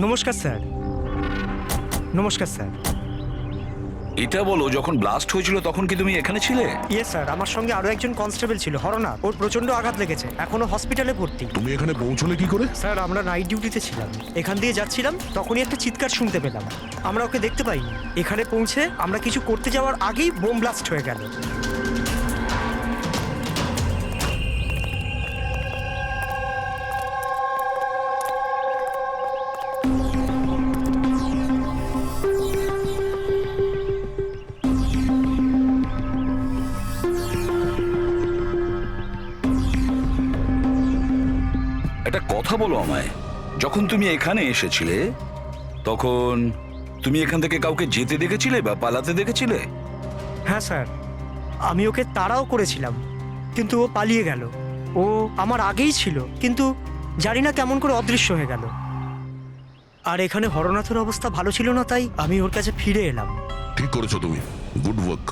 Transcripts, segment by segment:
নমস্কার স্যার। নমস্কার স্যার। এটা বলো, যখন ব্লাস্ট হয়েছিল তখন কি তুমি এখানে ছিলে? ইয়ে স্যার, আমার সঙ্গে আরো একজন কনস্টেবল ছিল, হরনাথ। ওর প্রচন্ড আঘাত লেগেছে, এখনো হসপিটালে ভর্তি। তুমি এখানে পৌঁছলে কি করে? স্যার, আমরা নাইট ডিউটিতে ছিলাম, এখান দিয়ে যাচ্ছিলাম, তখনই একটা চিৎকার শুনতে পেলাম। আমরা ওকে দেখতে পাইনি। এখানে পৌঁছে আমরা কিছু করতে যাওয়ার আগেই বোম ব্লাস্ট হয়ে গেল। একটা কথা বলো আমায়, যখন তুমি এখানে এসেছিলে তখন তুমি এখান থেকে কাউকে যেতে দেখেছিলে বা পালাতে দেখেছিলে? হ্যাঁ স্যার, আমি ওকে তাড়াও করেছিলাম, কিন্তু ও পালিয়ে গেল। ও আমার আগেই ছিল, কিন্তু জানি না কেমন করে অদৃশ্য হয়ে গেল। আর এখানে হরনাথের অবস্থা ভালো ছিল না, তাই আমি ওর কাছে ফিরে এলাম। ঠিক করেছো তুমি, গুড ওয়ার্ক।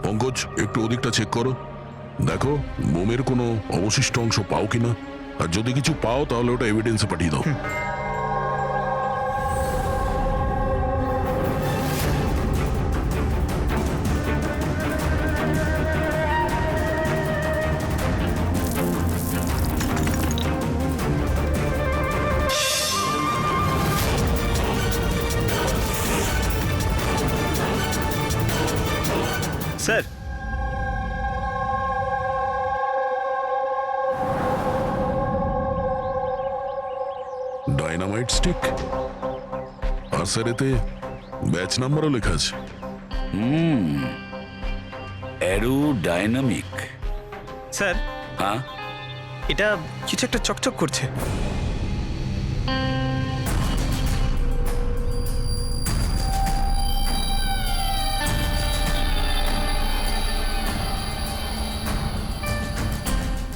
পঙ্কজ, একটু ওদিকটা চেক করো, দেখো বোমের কোনো অবশিষ্ট অংশ পাও কিনা, আর যদি কিছু পাও তাহলে ওটা এভিডেন্সে পাঠিয়ে দাও। স্যার, ডাইনামাইট স্টিক, আর স্যার এতে ব্যাচ নাম্বারও লেখা আছে। Arrow dynamic. স্যার হ্যাঁ, এটা কিছু একটা চকচক করছে।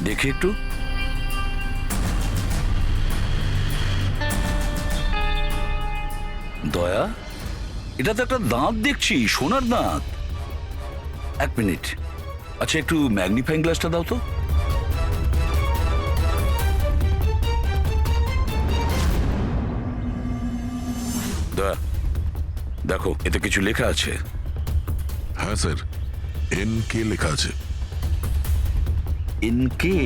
দেখি একটু। দয়া, এটা তো একটা দাঁত দেখছি, সোনার দাঁত। এক মিনিট, আচ্ছা একটু ম্যাগনিফাইং গ্লাসটা দাও তো। দয়া, দেখো এতে কিছু লেখা আছে। হ্যাঁ স্যার, NK লেখা আছে। এনকে?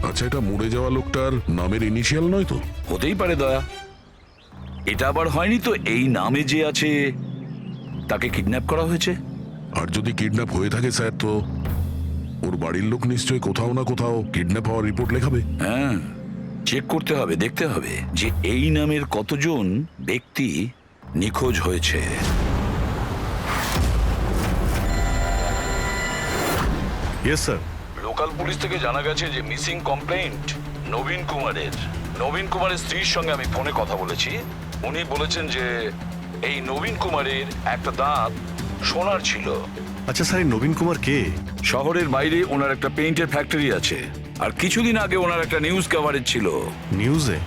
আচ্ছা, এটা মরে যাওয়া লোকটার নামের ইনিশিয়াল নয় তো? হতেই পারে দয়া। এটা আবার হয়নি তো এই নামে যে আছে তাকে কিডন্যাপ করা হয়েছে? আর যদি কিডন্যাপ হয়ে থাকে স্যার, তো ওর বাড়ির লোক নিশ্চয়ই কোথাও না কোথাও কিডন্যাপ হওয়ার রিপোর্ট লেখাবে। হ্যাঁ, চেক করতে হবে, দেখতে হবে যে এই নামের কতজন ব্যক্তি নিখোঁজ হয়েছে। Yes sir. লোকাল পুলিশ থেকে জানা গেছে যে মিসিং কমপ্লেইন্ট নবীন কুমারের। নবীন কুমারের স্ত্রীর সঙ্গে আমি ফোনে কথা বলেছি। উনি বলেছেন যে এই নবীন কুমারের একটা দাঁত সোনার ছিল। আচ্ছা স্যার, এই নবীন কুমার কে? শহরের বাইরে ওনার একটা পেইন্টের ফ্যাক্টরি আছে, আর কিছুদিন আগে ওনার একটা নিউজ কভারেজ ছিল। নিউজে?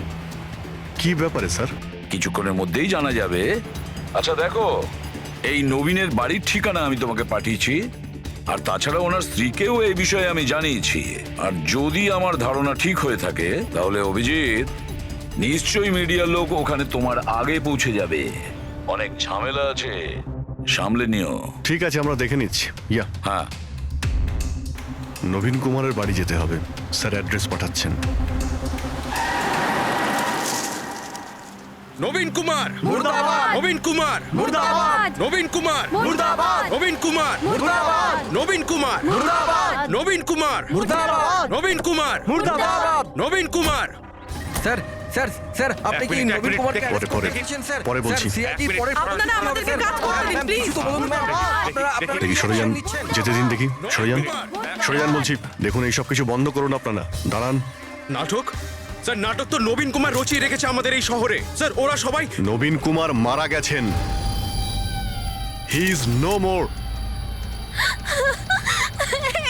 কি ব্যাপারে স্যার? কিছুক্ষণের মধ্যেই জানা যাবে। আচ্ছা দেখো, এই নবীনের বাড়ির ঠিকানা আমি তোমাকে পাঠিয়েছি, আর তাছাড়া ওনার স্ত্রীকেও এই বিষয়ে আমি জানিয়েছি। আর যদি আমার ধারণা ঠিক হয়ে থাকে তাহলে অভিজিৎ, নিশ্চয়ই মিডিয়ার লোক ওখানে তোমার আগে পৌঁছে যাবে। অনেক ঝামেলা আছে, সামলে নিও। ঠিক আছে, আমরা দেখে নিচ্ছি। ইয়া, হ্যাঁ, নবীন কুমারের বাড়ি যেতে হবে। স্যার অ্যাড্রেস পাঠাচ্ছেন। নবীন কুমার মুর্দাবাদ! নবীন কুমার মুর্দাবাদ! নবীন কুমার মুর্দাবাদ! নবীন কুমার মুর্দাবাদ! নবীন কুমার মুর্দাবাদ! নবীন কুমার মুর্দাবাদ! নবীন কুমার মুর্দাবাদ! নবীন কুমার স্যার স্যার স্যার, আপনি কি নবীন কুমারকে পরে, পরে। দেখেছেন স্যার? পরে বলছি। স্যার, CID পরে আপনারা আমাদেরকে কাজ করতে দিন, ম্যাম, প্লিজ। কিছু তো বলুন ম্যাম। আপনারা দেখি সরে যান, নিচ্ছেন। যেতে দিন দেখি। সরে যান, সরে যান বলছি। দেখুন, এইসব কিছু বন্ধ করুন আপনারা। দাঁড়ান। নাটক? স্যার, নাটক তো নবীন কুমার রচিয়ে রেখেছে আমাদের এই শহরে। স্যার, ওরা সবাই নবীন কুমার মারা গেছেন। He is no more.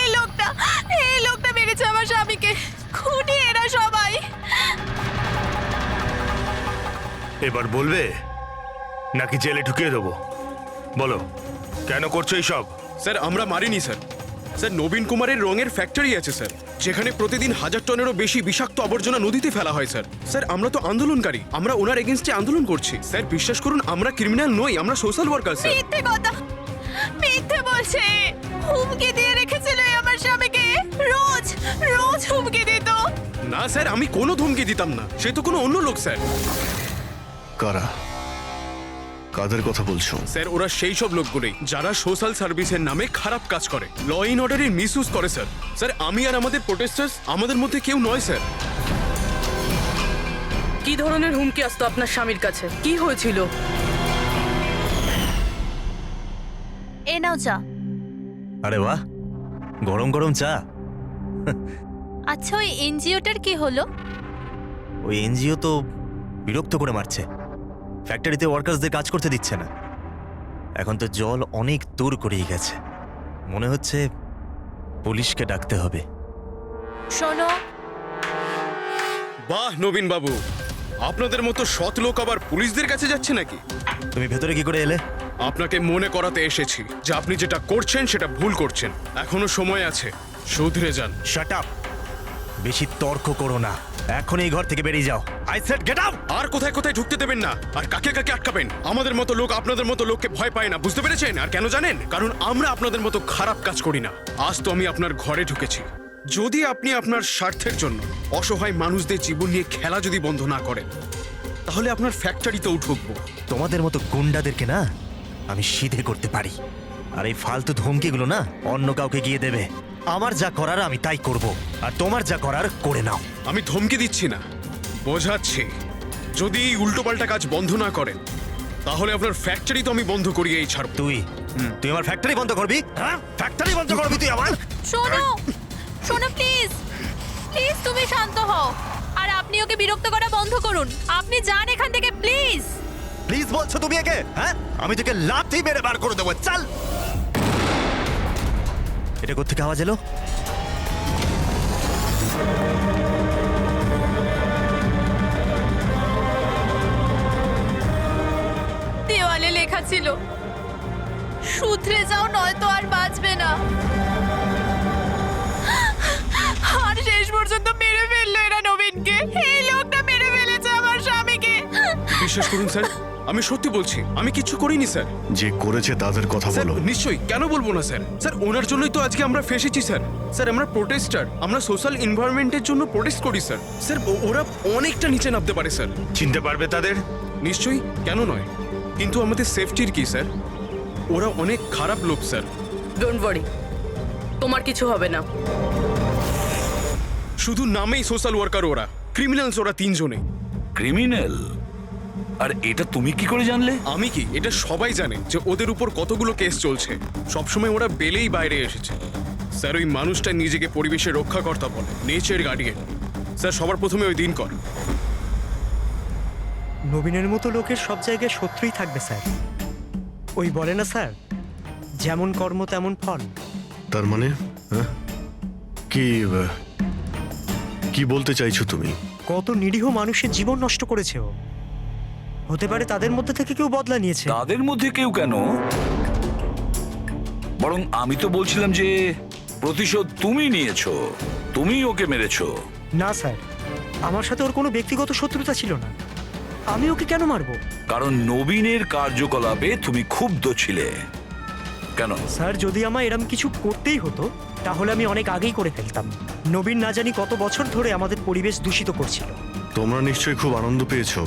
এই লোকটা মেরেছে আমার স্বামীকে। খুনি এরা সবাই। এবার বলবে নাকি জেলে ঢুকিয়ে দেবো? বলো, কেন করছো এইসব? স্যার, আমরা মারিনি স্যার। স্যার নবীন কুমারের রঙের ফ্যাক্টরি আছে স্যার, যেখানে প্রতিদিন 1000 টনেরও বেশি বিষাক্ত আবর্জনা নদীতে ফেলা হয় স্যার। স্যার আমরা তো আন্দোলনকারী, আমরা ওনার এগেনস্টে আন্দোলন করছি স্যার। বিশ্বাস করুন আমরা ক্রিমিনাল নই, আমরা সোশ্যাল ওয়ার্কার স্যার। মিথ্যে কথা, মিথ্যে বলছে। হুমকি দিয়ে রেখেছিল এই আমার স্বামীকে, রোজ রোজ হুমকি দিত। না স্যার, আমি কোনো ধমকি দিতাম না, সে তো কোনো অন্য লোক স্যার। কারা? কাদের কথা বলছো? স্যার ওরা সেই সব লোকগুলোই যারা সোশ্যাল সার্ভিসের নামে খারাপ কাজ করে, ল ইন অর্ডারের মিসইউজ করে স্যার। স্যার আমি আর আমাদের প্রোটেস্টার্স আমাদের মধ্যে কেউ নয় স্যার। কি ধরনের হুমকি আসতো আপনার স্বামীর কাছে? কি হয়েছিল? এ নাও চা। আরে বাহ, গরম গরম চা। আচ্ছা ওই এনজিওটার কি হলো? ওই এনজিও তো বিরক্ত করে মারছে, ফ্যাক্টরিতে ওয়ার্কার্সদের কাজ করতে দিচ্ছে না। এখন তো জল অনেক দূর করেই গেছে, মনে হচ্ছে পুলিশকে ডাকতে হবে। শোনো, বাহ নবীন বাবু, আপনাদের মতো সৎ লোক আবার পুলিশদের কাছে যাচ্ছে নাকি? তুমি ভেতরে কি করে এলে? আপনাকে মনে করাতে এসেছি যে আপনি যেটা করছেন সেটা ভুল করছেন। এখনো সময় আছে, শুধরে যান। শাট আপ, বেশি তর্ক করো না, এখন এই ঘর থেকে বেরিয়ে যাও। I said get out. আর কোথায় কোথায় ঢুকতে দেবেন না, আর কাকে কাকে আটকাবেন। আমাদের মতো লোক আপনাদের মতো লোককে ভয় পায় না, বুঝতে পেরেছেন? আর কেন জানেন? কারণ আমরা আপনাদের মতো খারাপ কাজ করি না। আজ তো আমি আপনার ঘরে ঢুকেছি। যদি আপনি আপনার স্বার্থের জন্য অসহায় মানুষদের জীবন নিয়ে খেলা যদি বন্ধ না করেন, তাহলে আপনার ফ্যাক্টরিতেও ঢুকবো। তোমাদের মতো গুন্ডাদেরকে না আমি সিধে করতে পারি, আর এই ফালতু ধমকিগুলো না অন্য কাউকে গিয়ে দেবে। আমার যা করার আমি তাই করব, আর তোমার যা করার করে নাও। আমি ধমকি দিচ্ছি না, বোঝাচ্ছি। যদি এই উল্টোপাল্টা কাজ বন্ধ না করেন, তাহলে আপনার ফ্যাক্টরি তো আমি বন্ধ করিয়েই ছাড়ব। তুই আমার ফ্যাক্টরি বন্ধ করবি? হ্যাঁ, ফ্যাক্টরি বন্ধ করবি তুই আমার? শোনো, শোনো প্লিজ, প্লিজ তুমি শান্ত হও। আর আপনি ওকে বিরক্ত করা বন্ধ করুন। আপনি যান এখান থেকে প্লিজ। প্লিজ বলছো তুমি একে? হ্যাঁ, আমি তোকে লাথি মেরে বার করে দেবো। চল। এটা কোত্থেকে আওয়াজ এলো? দেওয়ালে লেখা ছিল, শুধরে যাও নয়তো আর বাঁচবে না। আর শেষ পর্যন্ত মেরে ফেললো এরা নবীনকে। এই লোকটা মেরে ফেলেছে আমার স্বামীকে। বিশ্বাস করুন স্যার, আমি সত্যি বলছি, আমি কিচ্ছু করিনি স্যার। যে করেছে তাদের কথা স্যার বলো। নিশ্চয়ই, কেন বলবো না স্যার। স্যার ওনার জন্যই তো আজকে আমরা ফেসেছি স্যার। স্যার আমরা প্রোটেস্টার, আমরা সোশ্যাল এনভায়রনমেন্টের জন্য প্রোটেস্ট করি স্যার। স্যার ওরা অনেকটা নিচে নামতে পারে স্যার। চিনতে পারবে তাদের? নিশ্চয়ই, কেন নয়, কিন্তু আমাদের সেফটির কি স্যার? ওরা অনেক খারাপ লোক স্যার। ডোন্ট ওয়ারি, তোমার কিছু হবে না। শুধু নামেই সোশ্যাল ওয়ার্কার ওরা, ক্রিমিনালস ওরা তিনজনেই। ক্রিমিনাল? আর এটা তুমি কি করে জানলে? আমি কি, এটা সবাই জানে যে ওদের উপর কতগুলো কেস চলছে। সবসময় ওরা বেলেই বাইরে এসেছে স্যার। ওই মানুষটা নিজেকে পরিবেশের রক্ষাকর্তা বলে, নেচার গার্ডিয়ান। স্যার সবার প্রথমে ওই দিন কর। নবীনের মতো লোকের সব জায়গায় শত্রুই থাকবে স্যার। ওই বলে না স্যার, যেমন কর্ম তেমন ফল। তার মানে হ্যাঁ? কি বলতে চাইছো তুমি? কত নিরীহ মানুষের জীবন নষ্ট করেছে ও। হতে পারে তাদের মধ্যে থেকে কেউ বদলা নিয়েছে। তাদের মধ্যে কেউ কেন? বরং আমি তো বলছিলাম যে প্রতিশোধ তুমি নিয়েছো, তুমি ওকে মেরেছো। না স্যার, আমার সাথে ওর কোনো ব্যক্তিগত শত্রুতা ছিল না। আমি ওকে কেন মারবো? কারণ নবীনের কার্যকলাপে তুমি ক্ষুব্ধ ছিলে। কেন? স্যার যদি আমায় এরম কিছু করতেই হতো তাহলে আমি অনেক আগেই করে ফেলতাম। নবীন না জানি কত বছর ধরে আমাদের পরিবেশ দূষিত করছিল। তোমরা নিশ্চয়ই খুব আনন্দ পেয়েছো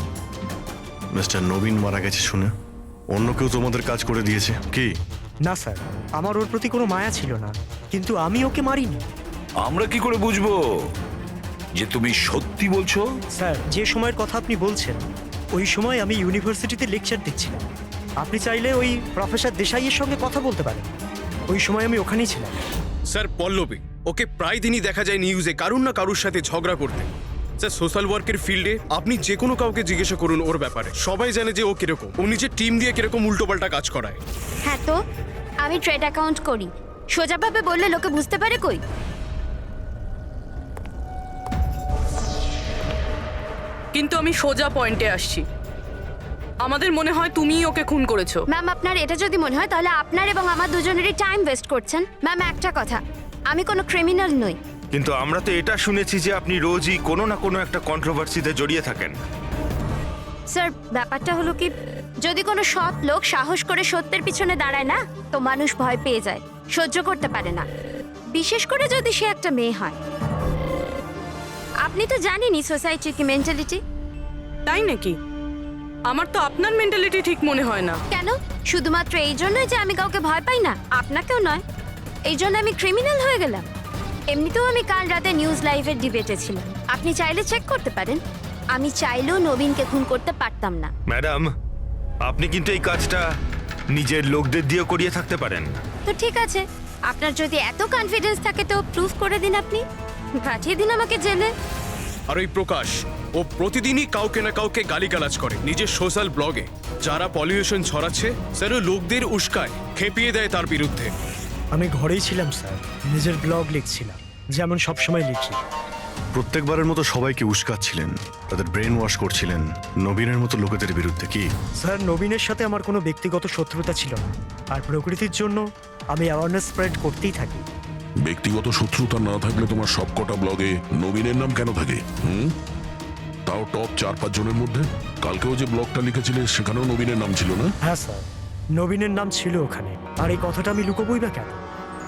মিস্টার নবীন মারা গেছে শুনে। অন্য কেউ তোমাদের কাজ করে দিয়েছে কি? না স্যার, আমার ওর প্রতি কোনো মায়া ছিল না, কিন্তু আমি ওকে মারিনি। আমরা কি করে বুঝবো যে তুমি সত্যি বলছো? স্যার যে সময়ের কথা আপনি বলছেন, ওই সময় আমি ইউনিভার্সিটিতে লেকচার দিচ্ছিলাম। আপনি চাইলে ওই প্রফেসর দেশাইয়ের সঙ্গে কথা বলতে পারেন। ওই সময় আমি ওখানেই ছিলাম। স্যার পল্লবী, ওকে প্রায় দিনই দেখা যায় নিউজে কারুর না কারুর সাথে ঝগড়া করতে। স্যার সোশ্যাল ওয়ার্কের ফিল্ডে আপনি যে কোনো কাউকে জিজ্ঞাসা করুন ওর ব্যাপারে, সবাই জানে যে ও কিরকম, ও নিজের টিম দিয়ে কিরকম উল্টোপাল্টা কাজ করায়। হ্যাঁ তো আমি ট্রেড অ্যাকাউন্ট করি, সোজাভাবে বললে লোকে বুঝতে পারে কই। কিন্তু আমি সোজা পয়েন্টে আসছি। আমাদের মনে হয় তুমিই ওকে খুন করেছো। ম্যাম আপনার এটা যদি মনে হয় তাহলে আপনার এবং আমার দুজনেরই টাইম ওয়েস্ট করছেন। ম্যাম একটা কথা, আমি কোনো ক্রিমিনাল নই। কিন্তু আমরা তো এটা শুনেছি যে আপনি রোজই কোনো না কোনো একটা কন্ট্রোভার্সিতে জড়িয়ে থাকেন। স্যার ব্যাপারটা হলো কি, যদি কোনো সৎ লোক সাহস করে সত্যের পিছনে দাঁড়ায় না, তো মানুষ ভয় পেয়ে যায়, সহ্য করতে পারে না, বিশেষ করে যদি সে একটা মেয়ে হয়। আপনি তো জানেনই সোসাইটির কি মেন্টালিটি। তাই নাকি? আমার তো আপনার মেন্টালিটি ঠিক মনে হয় না। কেন? শুধুমাত্র এই জন্যই যে আমি কাউকে ভয় পাই না? আপনাকেও নয়। এই জন্য আমি ক্রিমিনাল হয়ে গেলাম? এমনিতেও আমি কাল রাতে নিউজ লাইভের ডিবেটে ছিলাম, আপনি চাইলে চেক করতে পারেন। আমি চাইলেও নবীনকে খুন করতে পারতাম না। ম্যাডাম, আপনি কিন্তু এই কাজটা নিজের লোকদের দিয়ে করিয়ে থাকতে পারেন। তো ঠিক আছে, আপনার যদি এত কনফিডেন্স থাকে তো প্রুফ করে দিন, আপনি পাঠিয়ে দিন আমাকে জেলে। আর ওই প্রকাশ, ও প্রতিদিনই কাউকে না কাউকে গালিগালাজ করে নিজের সোশ্যাল ব্লগে। যারা পলিউশন ছড়াচ্ছে স্যার ও লোকদের উস্কায়, খেপিয়ে দেয় তার বিরুদ্ধে। আমি ঘরেই ছিলাম স্যার, নিজের ব্লগ লিখছিলাম, যেমন সবসময় লিখি। প্রত্যেকবারের মতো সবাইকে উস্কাচ্ছিলেন, তাদের ব্রেন ওয়াশ করছিলেন নবীনের মতো লোকেদের বিরুদ্ধে। কি স্যার, নবীনের সাথে আমার কোনো ব্যক্তিগত শত্রুতা ছিল না, আর প্রকৃতির জন্য আমি অ্যাওয়ারনেস স্প্রেড করতেই থাকি। ব্যক্তিগত শত্রুতা না থাকলে তোমার সবকটা ব্লগে নবীনের নাম কেন থাকে? তাও টপ 4-5 জনের মধ্যে। কালকেও যে ব্লগটা লিখেছিলে সেখানেও নবীনের নাম ছিল না? হ্যাঁ স্যার, নবীনের নাম ছিল ওখানে। আর এই কথাটা আমি লুকোবই বা কেন?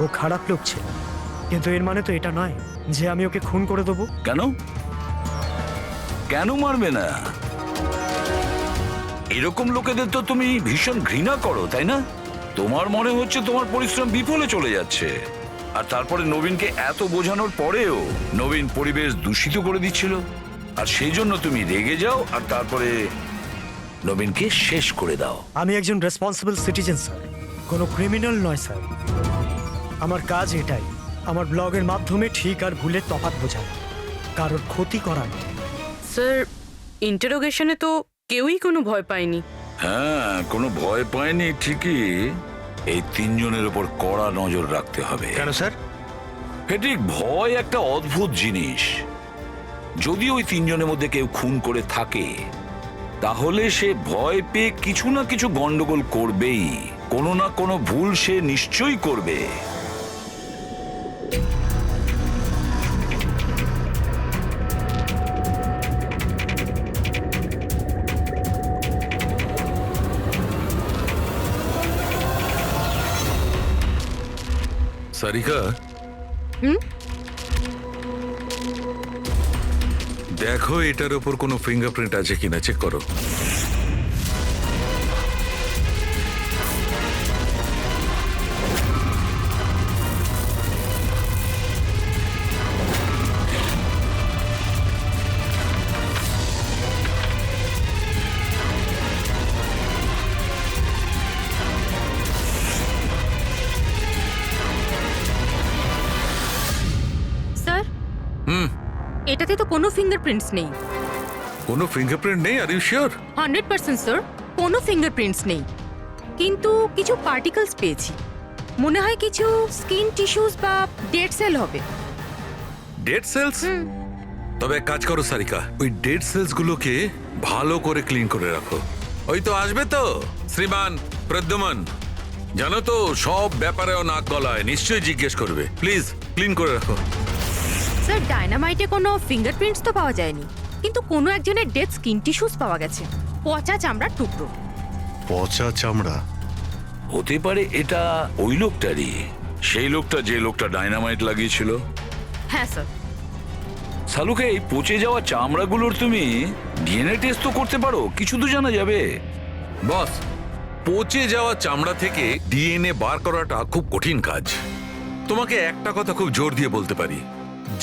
ও খারাপ লোক ছিল, কিন্তু এর মানে তো এটা নয় যে আমি ওকে খুন করে দেবো। কেন? কেন মারবে না? এরকম লোকেদের তো তুমি ভীষণ ঘৃণা করো, তাই না? তোমার মনে হচ্ছে তোমার পরিশ্রম বিফলে চলে যাচ্ছে, আর তারপরে নবীনকে এত বোঝানোর পরেও নবীন পরিবেশ দূষিত করে দিচ্ছিল, আর সেই জন্য তুমি রেগে যাও আর তারপরে নবীনকে শেষ করে দাও। আমি একজন রেসপন্সিবল সিটিজেন স্যার, কোনো ক্রিমিনাল নয় স্যার। আমার কাজ এটাই, আমার ব্লগের মাধ্যমে ঠিক আর ভুলের তফাৎ বোঝানো, কারোর ক্ষতি করা নয়। স্যার, ইন্টারোগেশনে তো কেউই কোনো ভয় পায়নি। হ্যাঁ, কোনো ভয় পায়নি ঠিকই। এই 3 জনের উপর কড়া নজর রাখতে হবে। কেন স্যার? ফেডরিক, ভয় একটা অদ্ভুত জিনিস। যদি ওই 3 জনের মধ্যে কেউ খুন করে থাকে, তাহলে সে ভয় পেয়ে কিছু না কিছু গন্ডগোল করবেই, কোনো না কোনো ভুল সে নিশ্চয়ই করবে। সারিকা, দেখো এটার উপর কোনো ফিঙ্গারপ্রিন্ট আছে কিনা চেক করো। স্যার, এটাতে তো কোনো ফিঙ্গারপ্রিন্টস নেই। কোনো ফিঙ্গারপ্রিন্ট নেই? Are you sure? 100% স্যার, কোনো ফিঙ্গারপ্রিন্টস নেই, কিন্তু কিছু পার্টিকলস পেয়েছি। মনে হয় কিছু স্কিন টিস্যুস বা ডেড সেল হবে। Dead cells? তবে এক কাজ করো সারিকা, ওই ডেড সেলস গুলোকে ভালো করে ক্লিন করে রাখো। ওই তো আসবে তো শ্রীমান প্রদ্যুমন, জানো তো সব ব্যাপারেও নাক গলায়, নিশ্চয়ই জিজ্ঞেস করবে। প্লিজ ক্লিন করে রাখো। স্যার, ডায়নামাইটে কোনো ফিঙ্গারপ্রিন্টস তো পাওয়া যায়নি, কিন্তু কোনো একজনের ডেড স্কিন টিস্যুস পাওয়া গেছে, পচা চামড়ার টুকরো। পচা চামড়া? হতে পারে এটা ওই লোকটারই, সেই লোকটা যে লোকটা ডায়নামাইট লাগিয়েছিল। হ্যাঁ স্যার। সালুকে, এই পচে যাওয়া চামড়াগুলোর তুমি ডিএনএ টেস্ট তো করতে পারো, কিছু তো জানা যাবে। বস, পচে যাওয়া চামড়া থেকে ডিএনএ বার করাটা খুব কঠিন কাজ। তোমাকে একটা কথা খুব জোর দিয়ে বলতে পারি,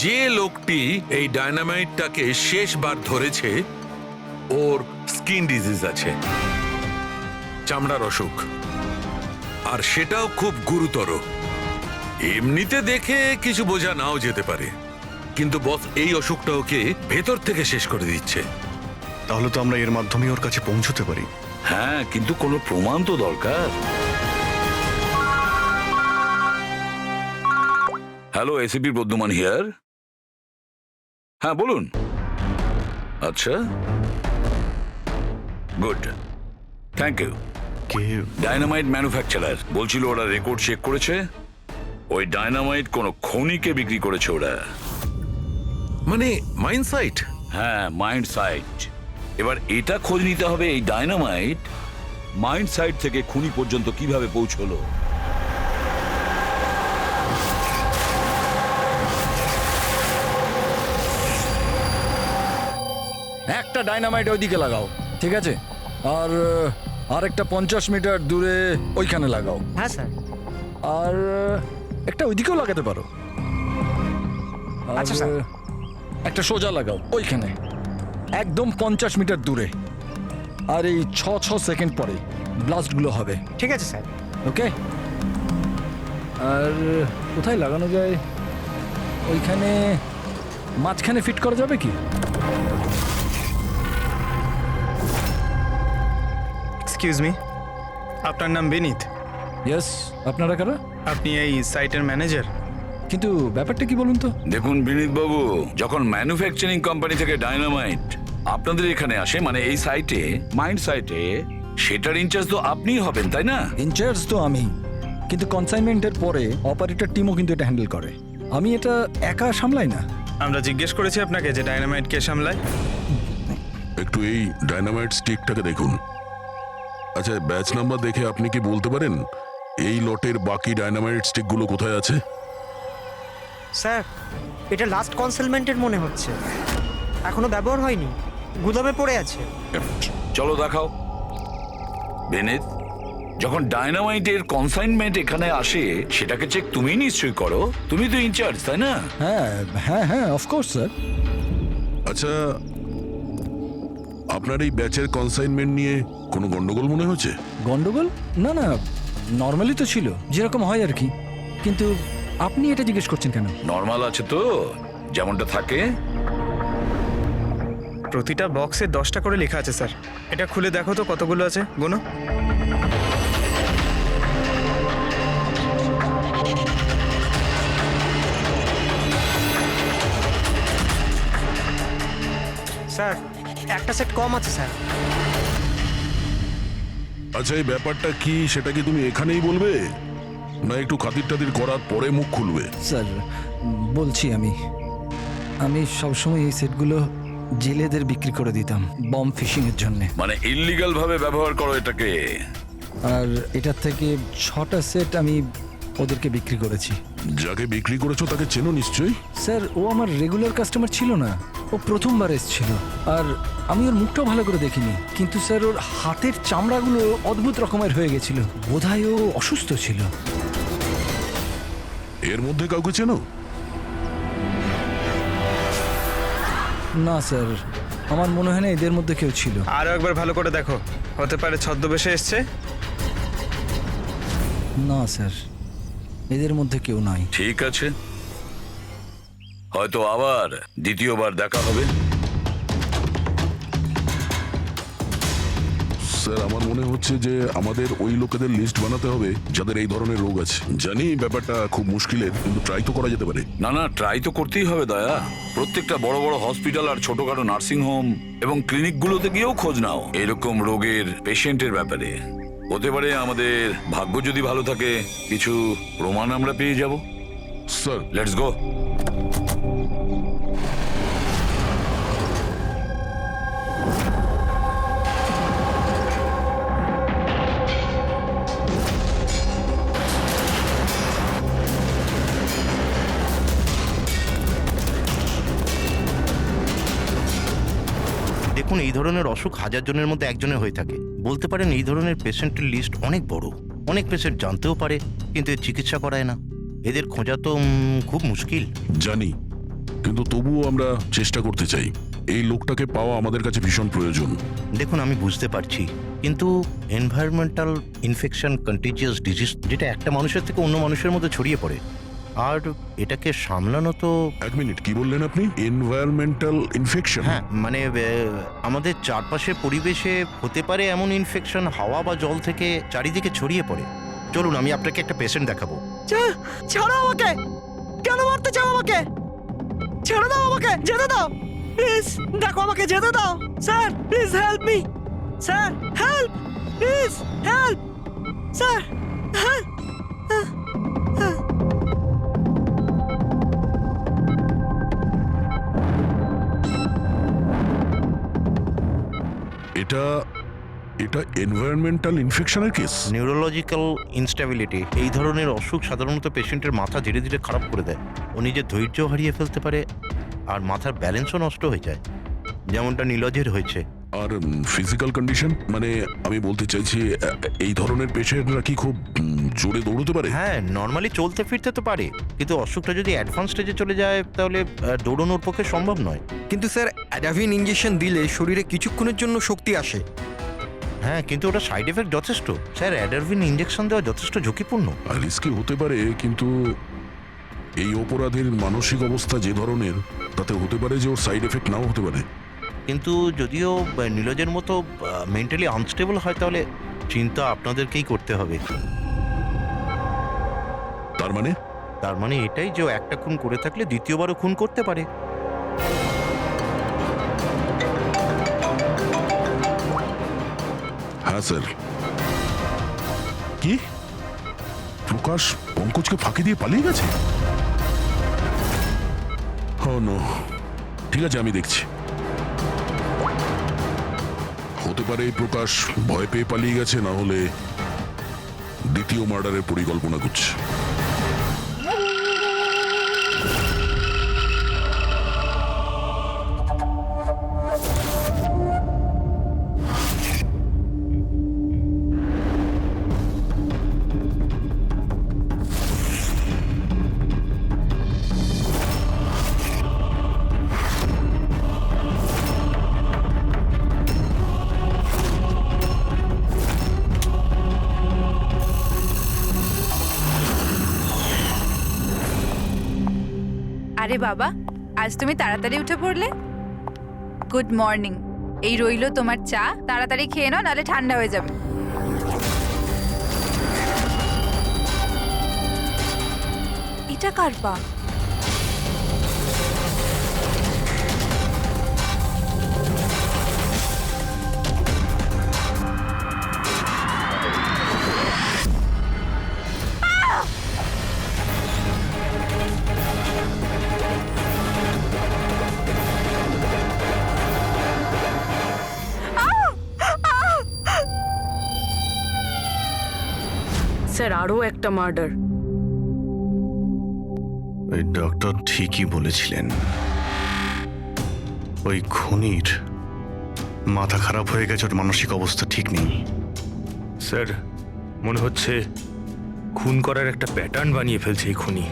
যে লোকটি এই ডায়নামাইটটাকে শেষবার ধরেছে ওর স্কিন ডিজিজ আছে, চামড়ার অসুখ, আর সেটাও খুব গুরুতর। এমনিতে দেখে কিছু বোঝা নাও যেতে পারে, কিন্তু বস এই অসুখটা ওকে ভেতর থেকে শেষ করে দিচ্ছে। তাহলে তো আমরা এর মাধ্যমে ওর কাছে পৌঁছতে পারি। হ্যাঁ, কিন্তু কোনো প্রমাণ তো দরকার। Hello, ACP Bardhaman here. হ্যাঁ বলুন। আচ্ছা, গুড। Thank you. কে? ডায়নামাইট ম্যানুফ্যাকচারার বলছিল ওরা রেকর্ড চেক করেছে, ওই ডায়নামাইট কোনো খনিকে বিক্রি করেছে ওরা। মানে মাইন সাইট? হ্যাঁ, মাইন্ড সাইট। এবার এটা খোঁজ নিতে হবে এই ডায়নামাইট মাইন্ড সাইট থেকে খুনি পর্যন্ত কিভাবে পৌঁছলো। একটা ডাইনামাইট ওইদিকে লাগাও, ঠিক আছে? আর আরেকটা 50 মিটার দূরে ওইখানে লাগাও। হ্যাঁ স্যার। আর একটা ওইদিকেও লাগাতে পারো। আর আচ্ছা, স্যার। একটা সোজা লাগাও ওইখানে, একদম 50 মিটার দূরে। আর এই 6 সেকেন্ড পরে ব্লাস্টগুলো হবে, ঠিক আছে স্যার। ওকে? আর কোথায় লাগানো যায়? ওইখানে মাঝখানে ফিট করা যাবে কি? এক্সকিউজ মি, আপনার নাম বিনীত? ইয়েস। আপনারা কারা? আপনি এই সাইটের ম্যানেজার? কিন্তু ব্যাপারটা কি বলুন তো? দেখুন বিনীত বাবু, যখন ম্যানুফ্যাকচারিং কোম্পানি থেকে ডায়নামাইট আপনাদের এখানে আসে, মানে এই সাইটে মাইন্ড সাইটে, সেটার ইনচার্জ তো আপনিই হবেন, তাই না? ইনচার্জ তো আমি, কিন্তু কনসাইনমেন্টের পরে অপারেটর টিমও কিন্তু এটা হ্যান্ডেল করে। আমি এটা একা সামলাই না। আমরা জিজ্ঞেস করেছি আপনাকে যে ডায়নামাইট কে সামলায়। একটু এই ডায়নামাইট স্টিকটাকে দেখুন। আচ্ছা, ব্যাচ নাম্বার দেখে আপনি কি বলতে পারেন এই লটের বাকি ডায়নামাইট স্টিকগুলো কোথায় আছে? স্যার, এটা লাস্ট কনসেলমেন্টের মনে হচ্ছে, এখনো ব্যবহার হয়নি, গুদামে পড়ে আছে। চলো দেখাও। বিনীত, যখন ডায়নামাইটের কনসাইনমেন্ট এখানে আসে সেটাকে চেক তুমিই নিশ্চয়ই করো, তুমি তো ইনচার্জ, তাই না? হ্যাঁ হ্যাঁ হ্যাঁ, অফকোর্স স্যার। আচ্ছা, আপনার এই ব্যাচের কনসাইনমেন্ট নিয়ে কোনো গন্ডগোল মনে হচ্ছে? গন্ডগোল? না না, নর্মালি তো ছিল, যেরকম হয় আর কি। কিন্তু আপনি এটা জিজ্ঞেস করছেন কেন? নর্মাল আছে তো, যেমনটা থাকে। প্রতিটা বক্সে 10টা করে লেখা আছে স্যার। এটা খুলে দেখো তো কতগুলো আছে, গোনো। স্যার, একটা সেট কম আছে স্যার। আচ্ছা, এই ব্যাপারটা কি সেটা কি তুমি এখানেই বলবে, না একটু খাতির টাতির করার পরে মুখ খুলবে? স্যার বলছি, আমি সবসময় এই সেটগুলো জেলেদের বিক্রি করে দিতাম বম ফিশিং এর জন্য। মানে ইল্লিগাল ভাবে ব্যবহার করো এটাকে। আর এটার থেকে 6টা সেট আমি ওদেরকে বিক্রি করেছি। যাকে বিক্রি করেছো তাকে চেনো নিশ্চয়ই? স্যার, ও আমার রেগুলার কাস্টমার ছিল না, ও প্রথমবার এসেছিল। আর আমি ওর মুখটাও ভালো করে দেখিনি, কিন্তু স্যার ওর হাতের চামড়াগুলো অদ্ভুত রকমের হয়ে গেছিল, বোধহয় ও অসুস্থ ছিল। এর মধ্যে কাউকে চেনো? না স্যার, আমার মনে হয় না এদের মধ্যে কেউ ছিল। আরো একবার ভালো করে দেখো, হতে পারে ছদ্মবেশে এসছে। না স্যার, এদের মধ্যে কেউ নাই। ঠিক আছে, হয়তো আবার দ্বিতীয়বার দেখা হবে। স্যার, আমার মনে হচ্ছে যে আমাদের ওই লোকেদের লিস্ট বানাতে হবে যাদের এই ধরনের রোগ আছে। জানি ব্যাপারটা খুব মুশকিলের, কিন্তু ট্রাই তো করা যেতে পারে। না না, ট্রাই তো করতেই হবে দয়া। প্রত্যেকটা বড় বড় হসপিটাল আর ছোটখাটো নার্সিং হোম এবং ক্লিনিকগুলোতে গিয়েও খোঁজ নাও এরকম রোগের পেশেন্টের ব্যাপারে। হতে পারে আমাদের ভাগ্য যদি ভালো থাকে কিছু প্রমাণ আমরা পেয়ে যাব। Sir, let's go. দেখুন, এই ধরনের অসুখ 1000 জনের মধ্যে একজনের হয়ে থাকে। বলতে পারেন এই ধরনের পেশেন্টের লিস্ট অনেক বড়। অনেক পেশেন্ট জানতেও পারে, কিন্তু এর চিকিৎসা করায় না। এদের খোঁজা তো খুব মুশকিল। জানি, কিন্তু তবুও আমরা চেষ্টা করতে চাই। এই লোকটাকে পাওয়া আমাদের কাছে ভীষণ প্রয়োজন। দেখুন, আমি বুঝতে পারছি, কিন্তু এনভায়রনমেন্টাল ইনফেকশন কন্টিজিয়াস ডিজিজ, যেটা একটা মানুষের থেকে অন্য মানুষের মধ্যে ছড়িয়ে পড়ে, আর এটাকে সামলানো তো। এক মিনিট, কি বললেন আপনি? Environmental infection? হ্যাঁ, মানে আমাদের চারপাশের পরিবেশে হতে পারে এমন ইনফেকশন হাওয়া বা জল থেকে চারিদিকে ছড়িয়ে পড়ে। চলুন, আমি আপনাকে একটা পেশেন্ট দেখাবো। ছাড়ো আমাকে! কেন মারতে চাও আমাকে? ছেড়ে দাও আমাকে, যেতে দাও প্লিজ। দেখো, আমাকে যেতে দাও sir, please help me sir, help please help sir. এটা এটা এনভায়রনমেন্টাল ইনফেকশনের কেস। নিউরোলজিক্যাল ইনস্টেবিলিটি এই ধরনের অসুখ সাধারণত পেশেন্টের মাথা ধীরে ধীরে খারাপ করে দেয়। ও নিজের ধৈর্য হারিয়ে ফেলতে পারে আর মাথার ব্যালেন্সও নষ্ট হয়ে যায়, যেমনটা নীলজের হয়েছে। আর ফিজিক্যাল কন্ডিশন, মানে আমি বলতে চাইছি এই ধরনের পেশেন্টরা কি খুব জোরে দৌড়তে পারে? হ্যাঁ, নর্মালি চলতে ফিরতে তো পারে, কিন্তু অসুখটা যদি অ্যাডভান্স স্টেজে চলে যায় তাহলে দৌড়ানোর পক্ষে সম্ভব নয়। কিন্তু স্যার অ্যাডাভিন ইঞ্জেকশন দিলে শরীরে কিছুক্ষণের জন্য শক্তি আসে। হ্যাঁ, কিন্তু ওটা সাইড এফেক্ট যথেষ্ট। স্যার, অ্যাডারভিন ইঞ্জেকশন দেওয়া যথেষ্ট ঝুঁকিপূর্ণ। রিস্কি হতে পারে, কিন্তু এই অপরাধের মানসিক অবস্থা যে ধরনের, তাতে হতে পারে যে ওর সাইড এফেক্ট নাও হতে পারে। কিন্তু যদিও নীলজের মতো মেন্টালি আনস্টেবল হয়, তাহলে চিন্তা আপনাদেরকেই করতে হবে। তার মানে এটাই যে ও একটা খুন করে থাকলে দ্বিতীয়বারও খুন করতে পারে। হ্যাঁ স্যার। কি প্রকাশ পঙ্কজকে ফাঁকি দিয়ে পালিয়ে গেছে? ও নো, ঠিক আছে, আমি দেখছি। হতে পারে এই প্রকাশ ভয় পেয়ে পালিয়ে গেছে, না হলে দ্বিতীয় মার্ডারের পরিকল্পনা করছে। আরে বাবা, আজ তুমি তাড়াতাড়ি উঠে পড়লে। Good morning. এই রইলো তোমার চা, তাড়াতাড়ি খেয়ে নাও, নাহলে ঠান্ডা হয়ে যাবে। এটা কার পা? স্যার, আরও একটা মার্ডার। ওই ডক্টর ঠিকই বলেছিলেন, ওই খুনির মাথা খারাপ হয়ে গেছে, ওর মানসিক অবস্থা ঠিক নেই। স্যার, মনে হচ্ছে খুন করার একটা প্যাটার্ন বানিয়ে ফেলছে এই খুনি।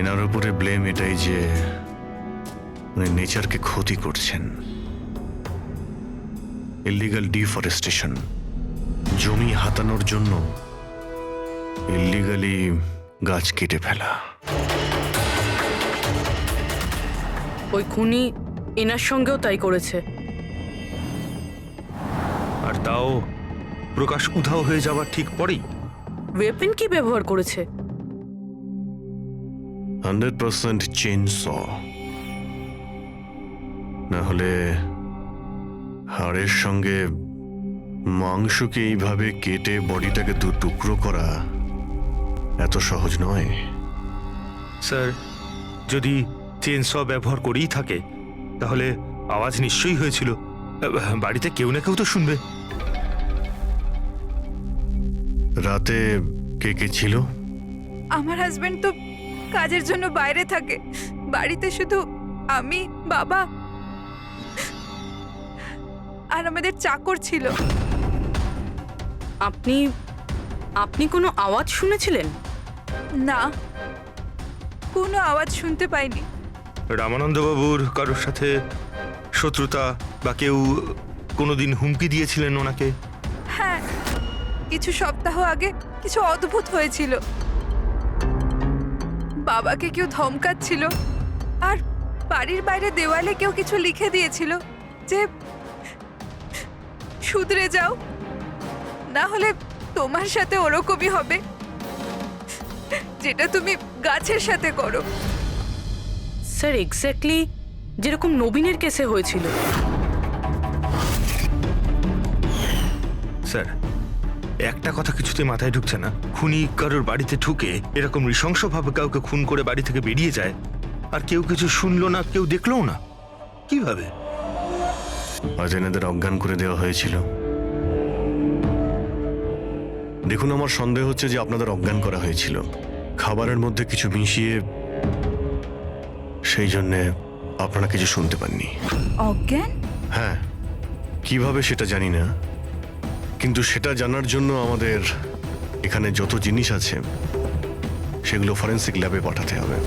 এনার উপরে ব্লেম এটাই যে উনি নেচারকে ক্ষতি করছেন। ইলিগাল ডিফরেস্টেশন, জমি হাতানোর জন্য ইলিগালি গাছ কেটে ফেলা। ওই খুনি এনার সঙ্গেও তাই করেছে। আর তাও প্রকাশ উধাও হয়ে যাওয়ার ঠিক পরেই। ওয়েপেন কি ব্যবহার করেছে? 100% চেইন স, না হলে হাড়ের সঙ্গে মাংসকে এইভাবে কেটে বডিটাকে দু টুকরো করা এত সহজ নয়। স্যার, যদি চেনস ব্যবহার করেই থাকে তাহলে আওয়াজ নিশ্চয়ই হয়েছিল। বাড়িতে কেউ না কেউ তো শুনবে। রাতে কে কে ছিল? আমার হাজবেন্ড তো কাজের জন্য বাইরে থাকে, বাড়িতে শুধু আমি, বাবা আর আমাদের চাকর ছিল। আপনি কোনো আওয়াজ শুনেছিলেন? না, কোনো আওয়াজ শুনতে পাইনি। রামানন্দবাবুর কারোর সাথে শত্রুতা বা কেউ কোনোদিন হুমকি দিয়েছিলেন ওনাকে? হ্যাঁ, কিছু সপ্তাহ আগে কিছু অদ্ভুত হয়েছিল। বাবাকে কেউ ধমকাচ্ছিল, আর বাড়ির বাইরে দেওয়ালে কেউ কিছু লিখে দিয়েছিল যে শুধরে যাও, না হলে তোমার সাথে ওরকমই হবে যেটা তুমি গাছের সাথে করো। স্যার এক্স্যাক্টলি যেরকম নবীনের কেসে হয়েছিল। স্যার একটা কথা কিছুতে মাথায় ঢুকছে না, খুনি কারোর বাড়িতে ঢুকে এরকম নৃশংসভাবে কাউকে খুন করে বাড়ি থেকে বেরিয়ে যায়, আর কেউ কিছু শুনলো না, কেউ দেখলোও না। কিভাবে? আজ এনাদের অজ্ঞান করে দেওয়া হয়েছিল। দেখুন, আমার সন্দেহ হচ্ছে যে আপনাদের অজ্ঞান করা হয়েছিল খাবারের মধ্যে কিছু মিশিয়ে, সেই জন্যে আপনারা কিছু শুনতে পাননি। অজ্ঞান? হ্যাঁ, কিভাবে সেটা জানি না, কিন্তু সেটা জানার জন্য আমাদের এখানে যত জিনিস আছে সেগুলো ফরেন্সিক ল্যাবে পাঠাতে হবে।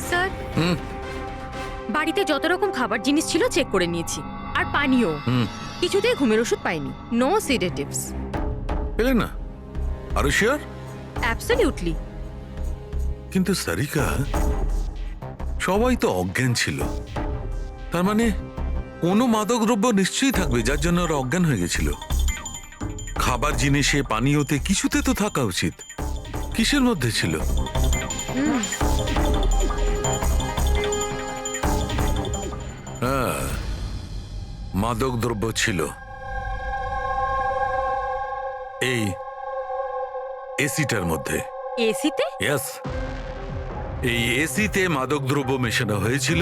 স্যার, বাড়িতে যত রকম খাবার জিনিস ছিল চেক করে নিয়েছি, আর পানিও। কিছুতেই ঘুমের ওষুধ পাইনি। No sedatives. পেলে না? আরো শিওর? অ্যাবসলিউটলি। কিন্তু সারিকা, সবাই তো অজ্ঞান ছিল, তার মানে কোনো মাদক দ্রব্য নিশ্চয়ই থাকবে যার জন্য ওরা অজ্ঞান হয়ে গেছিল। খাবার জিনিসে, পানীয়তে, কিছুতে তো থাকা উচিত। কিসের মধ্যে ছিল? হ্যাঁ, মাদক দ্রব্য ছিল। এই এসিটার মধ্যে। এসিতে? ইয়েস, এই এসিতে মাদকদ্রব্য মেশানো হয়েছিল,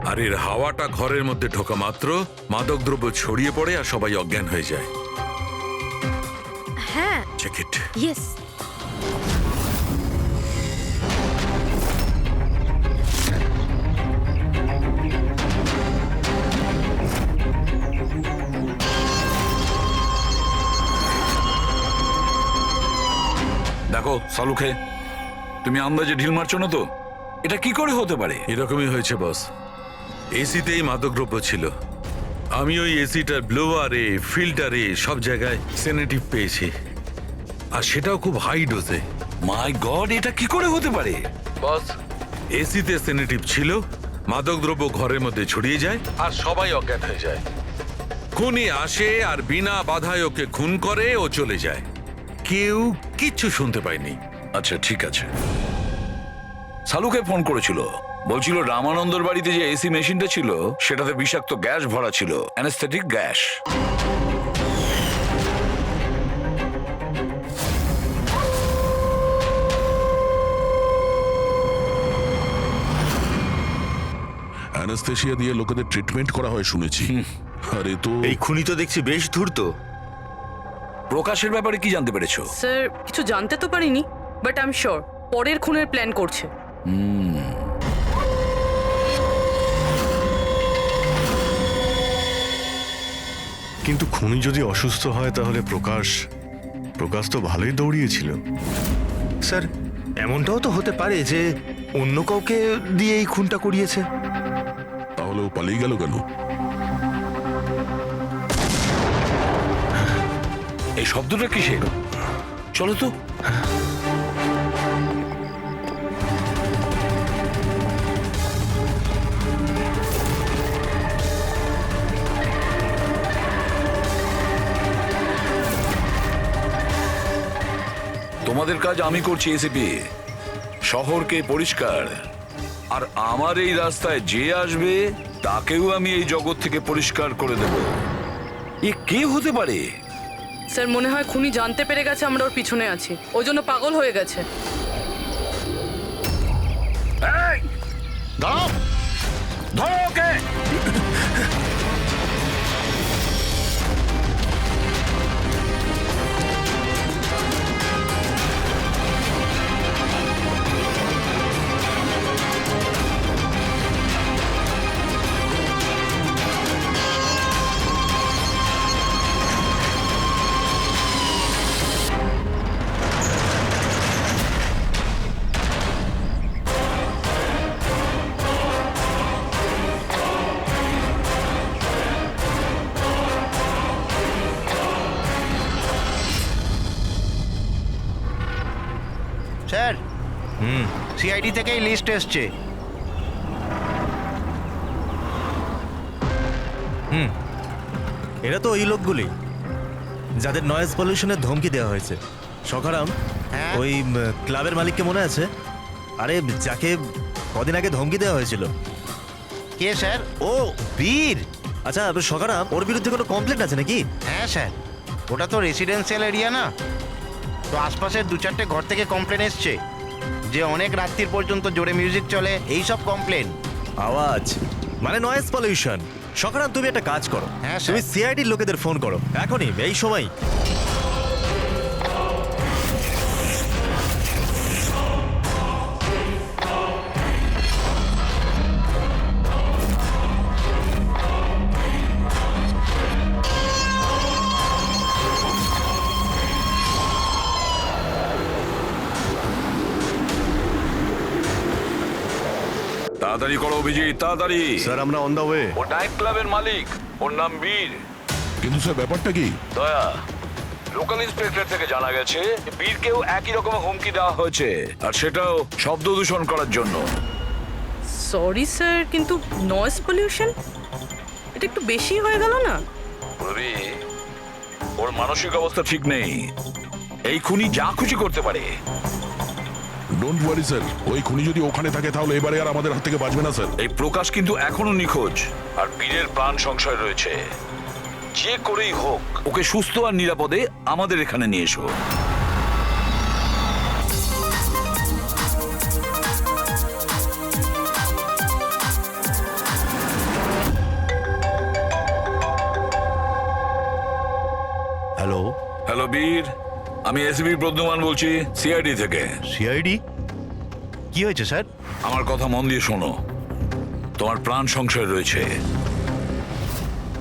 আর এর হাওয়াটা ঘরের মধ্যে ঢোকা মাত্র মাদকদ্রব্য ছড়িয়ে পড়ে আর সবাই অজ্ঞান হয়ে যায়। হ্যাঁ। Check it. ইয়েস। দেখো সালুখে, তুমি আন্দাজে ঢিল মারছো না তো? এটা কি করে হতে পারে? এরকমই হয়েছে বস। এসিতেই মাদকদ্রব্য ছিল। আমি ওই এসিটার ব্লোয়ারে, ফিল্টারে, সব জায়গায় সেনেটিভ পেয়েছি, আর সেটাও খুব হাই ডোজে। মাই গড, এটা কি করে হতে পারে? বস, এসিতে সেনেটিভ ছিল, মাদকদ্রব্য ঘরের মধ্যে ছড়িয়ে যায় আর সবাই অজ্ঞান হয়ে যায়। খুনি আসে আর বিনা বাধায় ওকে খুন করে, ও চলে যায়। কেউ কিচ্ছু শুনতে পায়নি। আচ্ছা ঠিক আছে। সালুকে ফোন করেছিল, বলছিল রামানন্দর বাড়িতে যে এসি মেশিনটা ছিল সেটাতে বিষাক্ত গ্যাস ভরা ছিল, অ্যানেস্থেটিক গ্যাস। অ্যানাস্থেশিয়া দিয়ে লোকেদের ট্রিটমেন্ট করা হয় শুনেছি। আরে তো এই খুনি তো দেখছি বেশ ধূর্ত। প্রকাশের ব্যাপারে কি জানতে পেরেছো? স্যার কিছু জানতে তো পারিনি, বাট আই এম শিওর পরের খুনের প্ল্যান করছে। কিন্তু খুনি যদি অসুস্থ হয় তাহলে প্রকাশ তো ভালোই দৌড়িয়েছিল। স্যার এমনটাও তো হতে পারে যে অন্য কাউকে দিয়ে এই খুনটা করিয়েছে। তাহলে ও পালিয়ে গেল কেন? এই শব্দটা কিসের? চলো তো। তোমাদের কাজ আমি করছি এসিপি, শহরকে পরিষ্কার, আর আমার এই রাস্তায় যে আসবে তাকেও আমি এই জগৎ থেকে পরিষ্কার করে দেব। এ কে হতে পারে? স্যার মনে হয় খুনি জানতে পেরে গেছে আমরা ওর পিছনে আছি, ওই জন্য পাগল হয়ে গেছে। এই, দাঁড়াও, ধরো ওকে। সিআইডি থেকেই লিস্ট এসছে। এরা তো ওই লোকগুলি যাদের নয়েজ পলিউশনের ধমকি দেওয়া হয়েছে। সখারাম, হ্যাঁ? ওই ক্লাবের মালিককে মনে আছে? আরে যাকে কদিন আগে ধমকি দেওয়া হয়েছিল। কে স্যার? ও বীর। আচ্ছা সখারাম, ওর বিরুদ্ধে কোনো কমপ্লেন্ট আছে নাকি? হ্যাঁ স্যার, ওটা তো রেসিডেন্সিয়াল এরিয়া না, তো আশপাশের 2-4টে ঘর থেকে কমপ্লেন এসছে যে অনেক রাত্রির পর্যন্ত জোরে মিউজিক চলে, এই সব কমপ্লেন। আওয়াজ মানে নয়েজ পলিউশন। সখারাম, তুমি একটা কাজ করো, হ্যাঁ, স্যার। তুমি সিআইডির লোকেদের ফোন করো এখনই, এই সময়। তাড়াতাড়ি করো অভিজিৎ, তাড়াতাড়ি। স্যার আমরা অন দ্য ওয়ে। ও নাইট ক্লাবের মালিক, ওর নাম বীর। কিন্তু স্যার ব্যাপারটা কি? দয়া, লোকাল ইন্সপেক্টর থেকে জানা গেছে বীরকেও একই রকম হুমকি দেওয়া হয়েছে, আর সেটাও শব্দ দূষণ করার জন্য। সরি স্যার, কিন্তু নয়েজ পলিউশন এটা একটু বেশি হয়ে গেল না? রবি, ওর মানসিক অবস্থা ঠিক নেই, এই খুনি যা খুশি করতে পারে। ডোন্ট ওয়ারি স্যার, ওই খুনি যদি ওখানে থাকে তাহলে এবারে আর আমাদের হাত থেকে বাঁচবে না স্যার। এই প্রকাশ কিন্তু এখনো নিখোঁজ, আর বীরের প্রাণ সংশয় রয়েছে। যে করেই হোক ওকে সুস্থ আর নিরাপদে আমাদের এখানে নিয়ে এসো। হ্যালো, হ্যালো বীর, আমি এসবি প্রদ্যুমান বলছি, সিআইডি থেকে। সিআইডি? কি হয়েছে স্যার? আমার কথা মন দিয়ে শোনো, তোমার প্রাণ সংশয় রয়েছে।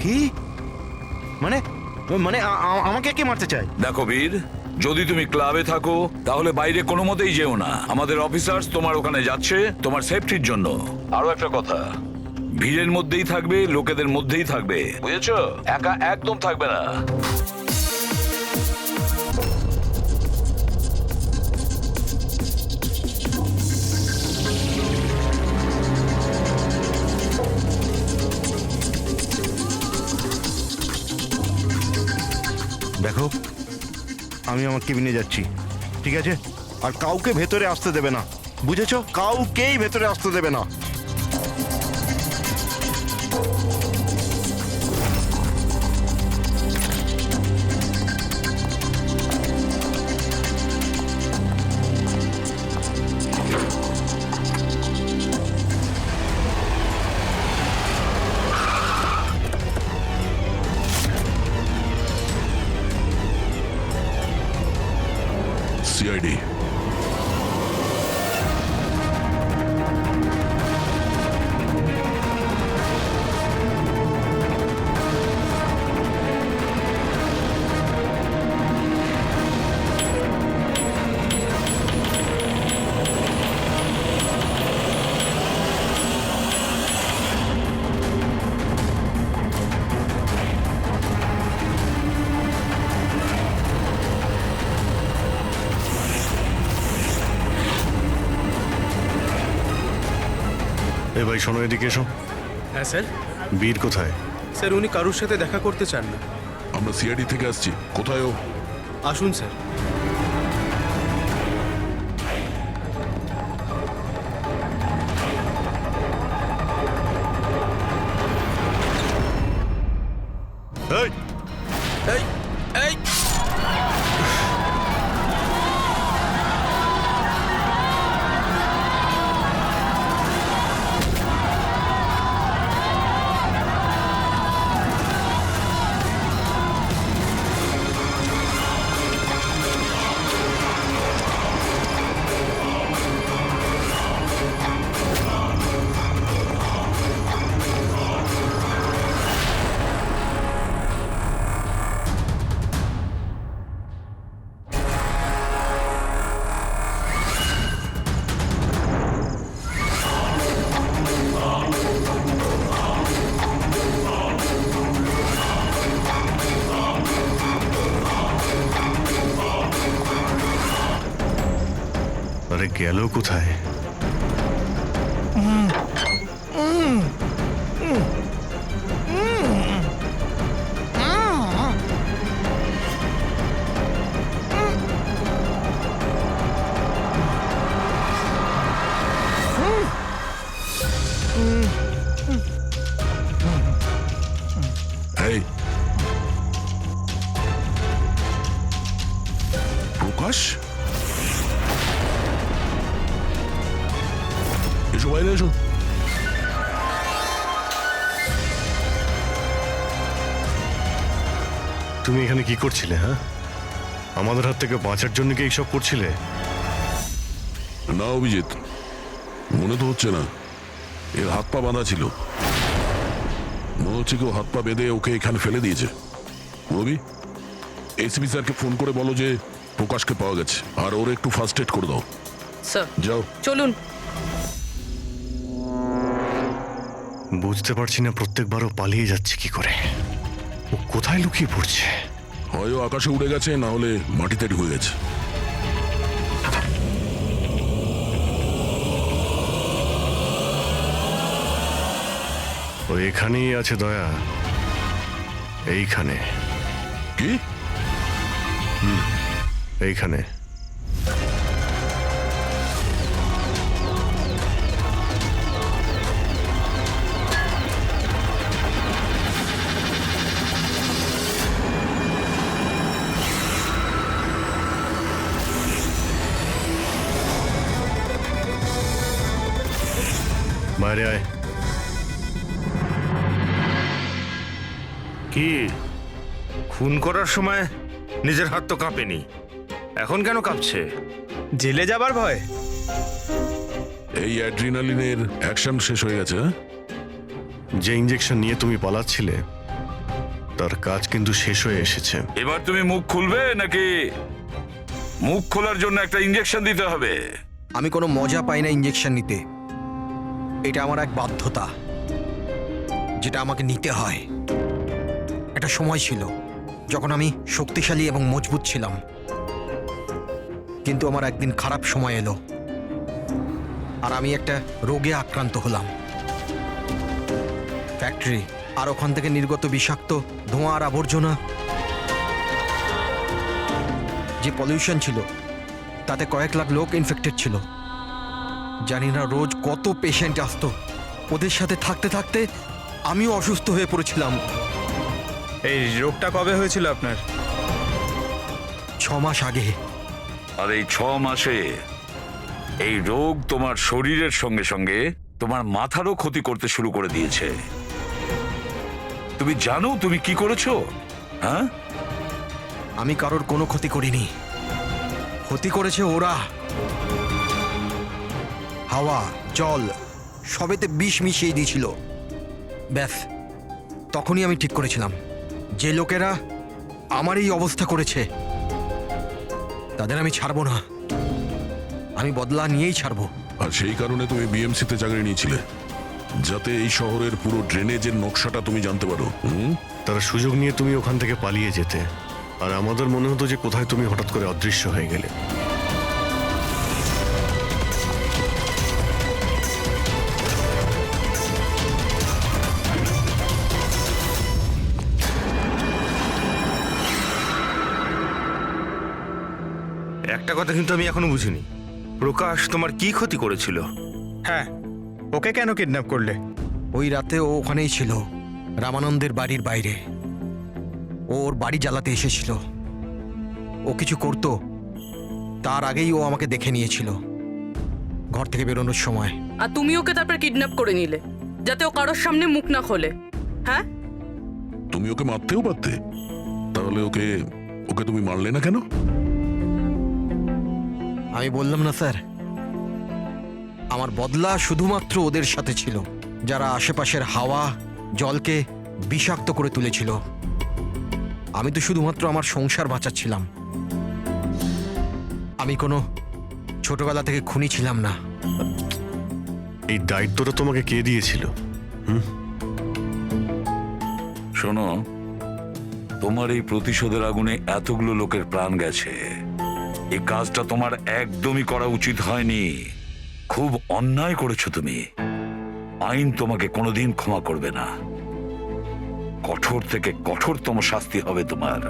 কি মানে মানে আমাকে কে মারতে চায়? দেখো বীর, যদি তুমি ক্লাবে থাকো তাহলে বাইরে কোনো মতেই যেও না। আমাদের অফিসার্স তোমার ওখানে যাচ্ছে তোমার সেফটির জন্য। আরো একটা কথা, ভিড়ের মধ্যেই থাকবে, লোকেদের মধ্যেই থাকবে, বুঝেছো? একা একদম থাকবে না। দেখো, আমি আমার কেবিনে যাচ্ছি, ঠিক আছে? আর কাউকে ভেতরে আসতে দেবে না, বুঝেছো? কাউকেই ভেতরে আসতে দেবে না। সিআইডি। এ ভাই শোনো, এদিকে এসো। হ্যাঁ স্যার। বীর কোথায়? স্যার উনি কারোর সাথে দেখা করতে চান না। আমরা সিআইডি থেকে আসছি, কোথায় ও? আসুন স্যার। এই এই এই আরে গেল কোথায়? এই প্রকাশ, এসো বাইরে এসো। তুমি এখানে কি করছিলে? হ্যাঁ, আমাদের হাত থেকে বাঁচার জন্য কি এইসব করছিলে? না অভিজিৎ, মনে তো হচ্ছে না। এর হাত পা বাঁধা ছিল, মনে হচ্ছে কেউ হাত পা বেঁধে ওকে এখানে ফেলে দিয়েছে। রবি, এসপি স্যারকে ফোন করে বলো যে প্রকাশকে পাওয়া গেছে, আর ওর একটু ফার্স্ট এড করে দাও। স্যার যাও। চলুন। বুঝতে পারছি না প্রত্যেকবারও পালিয়ে যাচ্ছে কি করে। ও কোথায় লুকিয়ে পড়ছে? হয় ও আকাশে উড়ে গেছে, না হলে মাটিতে ঢুকে গেছে। ও এখানেই আছে দয়া, এইখানে। কি? এইখানে। বাইরে আয়। কি খুন করার সময় নিজের হাত তো কাঁপেনি, এখন কেন কাঁপছে? জেলে যাবার ভয়? এই অ্যাড্রিনালিনের অ্যাকশন শেষ হয়ে গেছে। হ্যাঁ? যে ইঞ্জেকশন নিয়ে তুমি পালাচ্ছিলে তার কাজ কিন্তু শেষ হয়ে এসেছে। এবার তুমি মুখ খুলবে নাকি মুখ খোলার জন্য একটা ইঞ্জেকশন দিতে হবে? আমি কোনো মজা পাই না ইঞ্জেকশন নিতে। এটা আমার এক বাধ্যতা, যেটা আমাকে নিতে হয়। একটা সময় ছিল যখন আমি শক্তিশালী এবং মজবুত ছিলাম, কিন্তু আমার একদিন খারাপ সময় এলো আর আমি একটা রোগে আক্রান্ত হলাম। ফ্যাক্টরি আর ওখান থেকে নির্গত বিষাক্ত ধোঁয়া আর আবর্জনা, যে পলিউশন ছিল তাতে কয়েক লাখ লোক ইনফেক্টেড ছিল। জানি না রোজ কত পেশেন্ট আসতো। ওদের সাথে থাকতে থাকতে আমিও অসুস্থ হয়ে পড়েছিলাম। এই রোগটা কবে হয়েছিল আপনার? 6 মাস আগে। আর এই 6 মাসে এই রোগ তোমার শরীরের সঙ্গে সঙ্গে তোমার মাথারও ক্ষতি করতে শুরু করে দিয়েছে। তুমি জানো তুমি কি করেছো? হ্যাঁ, আমি কারোর কোনো ক্ষতি করিনি, ক্ষতি করেছে ওরা। হাওয়া, জল সবেতে বিষ মিশিয়ে দিয়েছিল। ব্যাস, তখনই আমি ঠিক করেছিলাম যে লোকেরা আমার এই অবস্থা করেছে তাদের আমি ছাড়বো না। আমি বদলা নিয়েই ছাড়বো। আর সেই কারণে তুমি বিএমসিতে চাকরি নিয়েছিলে, যাতে এই শহরের পুরো ড্রেনেজের নকশাটা তুমি জানতে পারো। তারা সুযোগ নিয়ে তুমি ওখান থেকে পালিয়ে যেতে, আর আমাদের মনে হতো যে কোথায় তুমি হঠাৎ করে অদৃশ্য হয়ে গেলে। একটা কথা কিন্তু আমি এখনো বুঝিনি, প্রকাশ তোমার কি ক্ষতি করেছিল? হ্যাঁ, ওকে কেন কিডন্যাপ করলে? ওই রাতে ও ওখানেই ছিল, রামানন্দের বাড়ির বাইরে। ওর বাড়ি জ্বালাতে এসেছিল। ও কিছু করতো তার আগেই ও আমাকে দেখে নিয়েছিল ঘর থেকে বেরোনোর সময়। আর তুমি ওকে তারপর কিডন্যাপ করে নিলে যাতে ও কারোর সামনে মুখ না খোলে। হ্যাঁ, তুমি ওকে মারতেও পারতে, তাহলে ওকে ওকে তুমি মারলে না কেন? আমি বললাম না স্যার, আমার বদলা শুধুমাত্র ওদের সাথে ছিল, যারা আশেপাশের হাওয়া জলকে বিষাক্ত করে তুলেছিল। আমি তো শুধুমাত্র আমার সংসার বাঁচাচ্ছিলাম। আমি কোনো ছোটবেলা থেকে খুনি ছিলাম না। এই দায়িত্বটা তোমাকে কে দিয়েছিল? শোনো, তোমার এই প্রতিশোধের আগুনে এতগুলো লোকের প্রাণ গেছে, এই কাজটা তোমার একদমই করা উচিত হয়নি। খুব অন্যায় করেছো তুমি। আইন তোমাকে কোনোদিন ক্ষমা করবে না। কঠোর থেকে কঠোরতম শাস্তি হবে তোমার।